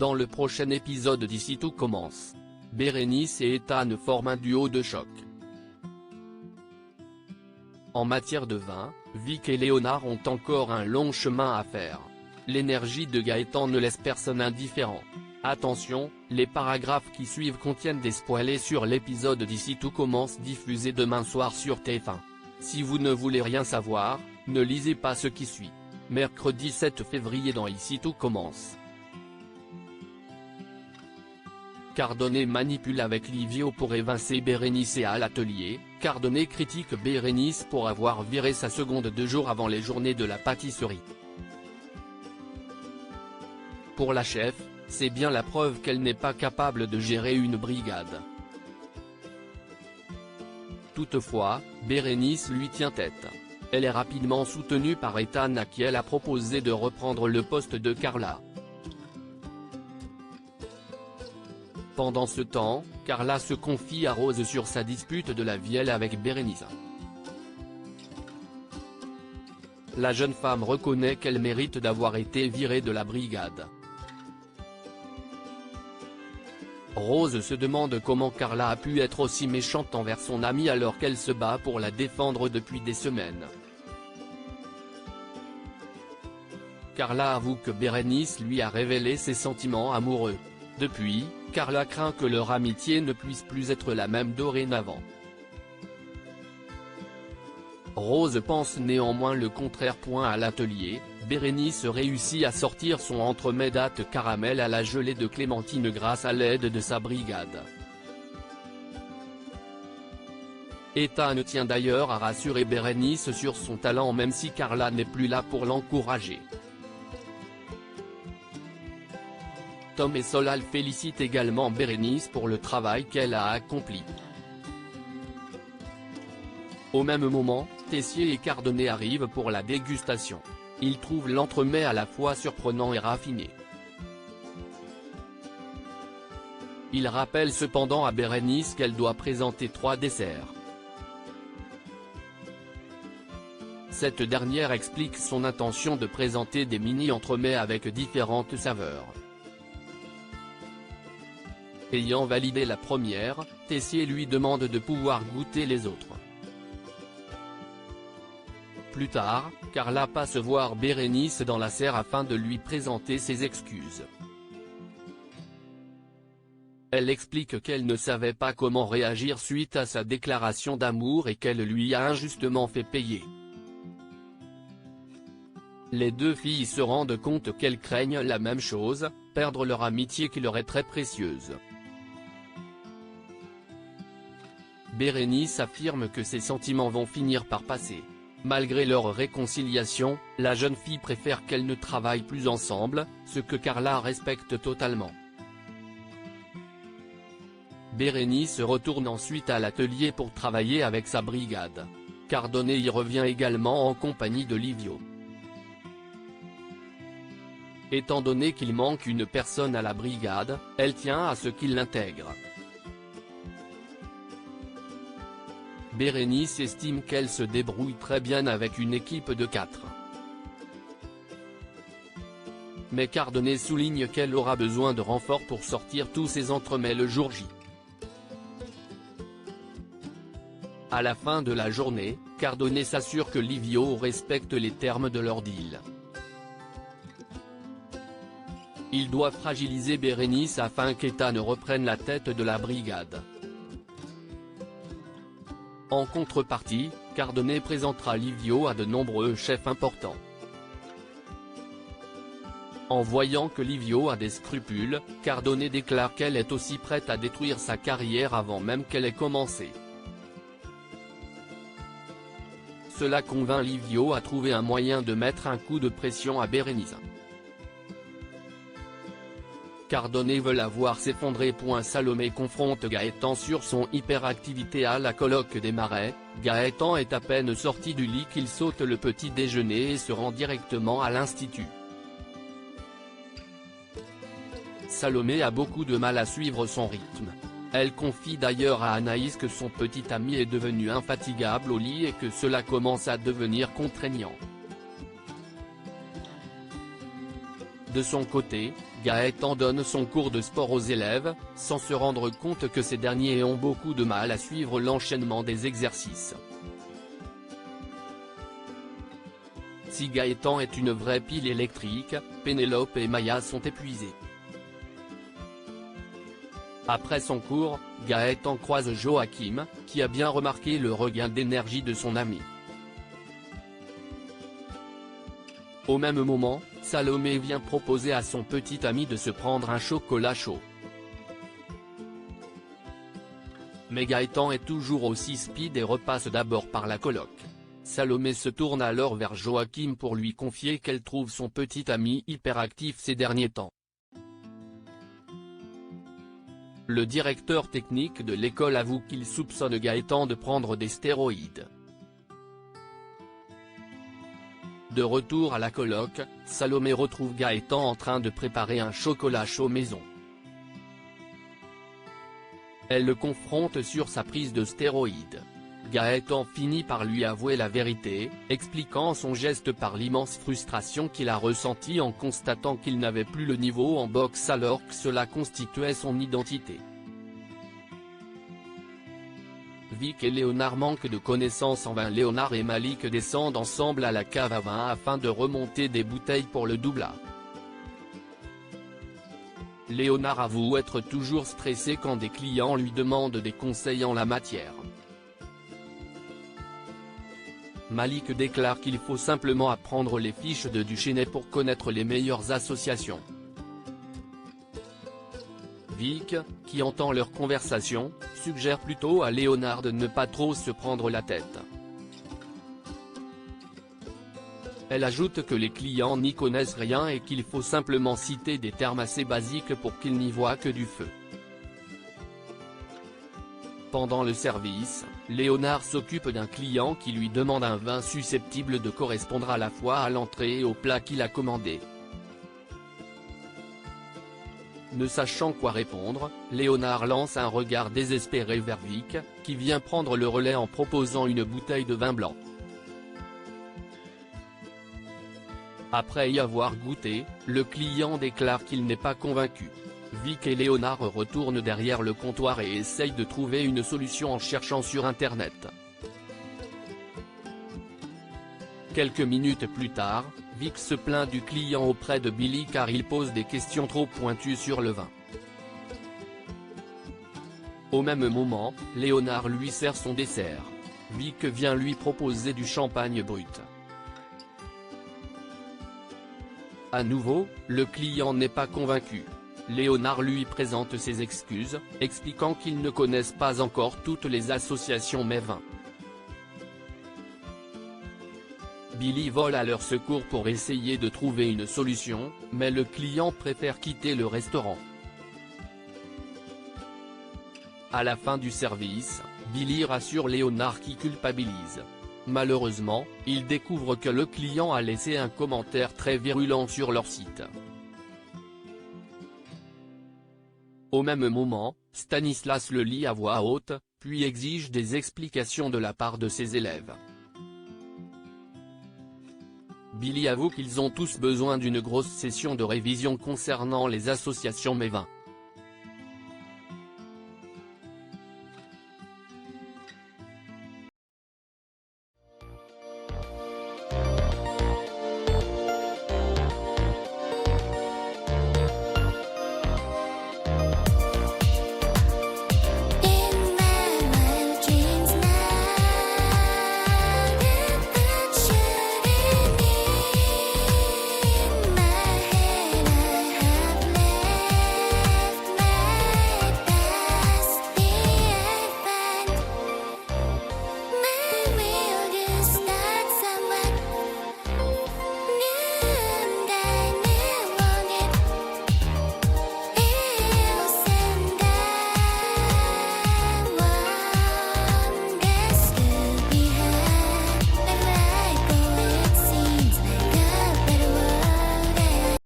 Dans le prochain épisode d'Ici tout commence, Bérénice et Ethan forment un duo de choc. En matière de vin, Vic et Léonard ont encore un long chemin à faire. L'énergie de Gaëtan ne laisse personne indifférent. Attention, les paragraphes qui suivent contiennent des spoilers sur l'épisode d'Ici tout commence diffusé demain soir sur TF1. Si vous ne voulez rien savoir, ne lisez pas ce qui suit. Mercredi 7 février dans Ici tout commence. Cardonnet manipule avec Livio pour évincer Bérénice et à l'atelier, Cardonnet critique Bérénice pour avoir viré sa seconde 2 jours avant les journées de la pâtisserie. Pour la chef, c'est bien la preuve qu'elle n'est pas capable de gérer une brigade. Toutefois, Bérénice lui tient tête. Elle est rapidement soutenue par Ethan à qui elle a proposé de reprendre le poste de Carla. Pendant ce temps, Carla se confie à Rose sur sa dispute de la vielle avec Bérénice. La jeune femme reconnaît qu'elle mérite d'avoir été virée de la brigade. Rose se demande comment Carla a pu être aussi méchante envers son amie alors qu'elle se bat pour la défendre depuis des semaines. Carla avoue que Bérénice lui a révélé ses sentiments amoureux. Depuis, Carla craint que leur amitié ne puisse plus être la même dorénavant. Rose pense néanmoins le contraire. À l'atelier, Bérénice réussit à sortir son entremets date caramel à la gelée de clémentine grâce à l'aide de sa brigade. Ethan tient d'ailleurs à rassurer Bérénice sur son talent même si Carla n'est plus là pour l'encourager. Tom et Solal félicitent également Bérénice pour le travail qu'elle a accompli. Au même moment, Tessier et Cardonnet arrivent pour la dégustation. Ils trouvent l'entremets à la fois surprenant et raffiné. Ils rappellent cependant à Bérénice qu'elle doit présenter 3 desserts. Cette dernière explique son intention de présenter des mini-entremets avec différentes saveurs. Ayant validé la première, Tessier lui demande de pouvoir goûter les autres. Plus tard, Carla passe voir Bérénice dans la serre afin de lui présenter ses excuses. Elle explique qu'elle ne savait pas comment réagir suite à sa déclaration d'amour et qu'elle lui a injustement fait payer. Les deux filles se rendent compte qu'elles craignent la même chose, perdre leur amitié qui leur est très précieuse. Bérénice affirme que ses sentiments vont finir par passer. Malgré leur réconciliation, la jeune fille préfère qu'elles ne travaillent plus ensemble, ce que Carla respecte totalement. Bérénice retourne ensuite à l'atelier pour travailler avec sa brigade. Cardonnet y revient également en compagnie de Livio. Étant donné qu'il manque une personne à la brigade, elle tient à ce qu'il l'intègre. Bérénice estime qu'elle se débrouille très bien avec une équipe de 4. Mais Cardonnet souligne qu'elle aura besoin de renforts pour sortir tous ses entremets le jour J. À la fin de la journée, Cardonnet s'assure que Livio respecte les termes de leur deal. Il doit fragiliser Bérénice afin qu'Ethan reprenne la tête de la brigade. En contrepartie, Cardonnet présentera Livio à de nombreux chefs importants. En voyant que Livio a des scrupules, Cardonnet déclare qu'elle est aussi prête à détruire sa carrière avant même qu'elle ait commencé. Cela convainc Livio à trouver un moyen de mettre un coup de pression à Bérénice. Cardonnet veut la voir s'effondrer. Salomé confronte Gaëtan sur son hyperactivité à la colloque des Marais. Gaëtan est à peine sorti du lit qu'il saute le petit déjeuner et se rend directement à l'institut. Salomé a beaucoup de mal à suivre son rythme. Elle confie d'ailleurs à Anaïs que son petit ami est devenu infatigable au lit et que cela commence à devenir contraignant. De son côté, Gaëtan donne son cours de sport aux élèves, sans se rendre compte que ces derniers ont beaucoup de mal à suivre l'enchaînement des exercices. Si Gaëtan est une vraie pile électrique, Pénélope et Maya sont épuisées. Après son cours, Gaëtan croise Joachim, qui a bien remarqué le regain d'énergie de son ami. Au même moment, Salomé vient proposer à son petit ami de se prendre un chocolat chaud. Mais Gaëtan est toujours aussi speed et repasse d'abord par la coloc. Salomé se tourne alors vers Joachim pour lui confier qu'elle trouve son petit ami hyperactif ces derniers temps. Le directeur technique de l'école avoue qu'il soupçonne Gaëtan de prendre des stéroïdes. De retour à la coloc, Salomé retrouve Gaëtan en train de préparer un chocolat chaud maison. Elle le confronte sur sa prise de stéroïdes. Gaëtan finit par lui avouer la vérité, expliquant son geste par l'immense frustration qu'il a ressentie en constatant qu'il n'avait plus le niveau en boxe alors que cela constituait son identité. Vic et Léonard manquent de connaissances en vin. Léonard et Malik descendent ensemble à la cave à vin afin de remonter des bouteilles pour le doublard. Léonard avoue être toujours stressé quand des clients lui demandent des conseils en la matière. Malik déclare qu'il faut simplement apprendre les fiches de Duchesne pour connaître les meilleures associations. Vic, qui entend leur conversation, suggère plutôt à Léonard de ne pas trop se prendre la tête. Elle ajoute que les clients n'y connaissent rien et qu'il faut simplement citer des termes assez basiques pour qu'ils n'y voient que du feu. Pendant le service, Léonard s'occupe d'un client qui lui demande un vin susceptible de correspondre à la fois à l'entrée et au plat qu'il a commandé. Ne sachant quoi répondre, Léonard lance un regard désespéré vers Vic, qui vient prendre le relais en proposant une bouteille de vin blanc. Après y avoir goûté, le client déclare qu'il n'est pas convaincu. Vic et Léonard retournent derrière le comptoir et essayent de trouver une solution en cherchant sur internet. Quelques minutes plus tard, Vic se plaint du client auprès de Billy car il pose des questions trop pointues sur le vin. Au même moment, Léonard lui sert son dessert. Vic vient lui proposer du champagne brut. À nouveau, le client n'est pas convaincu. Léonard lui présente ses excuses, expliquant qu'ils ne connaissent pas encore toutes les associations mets-vins. Billy vole à leur secours pour essayer de trouver une solution, mais le client préfère quitter le restaurant. À la fin du service, Billy rassure Léonard qui culpabilise. Malheureusement, il découvre que le client a laissé un commentaire très virulent sur leur site. Au même moment, Stanislas le lit à voix haute, puis exige des explications de la part de ses élèves. Billy avoue qu'ils ont tous besoin d'une grosse session de révision concernant les associations mets-vins.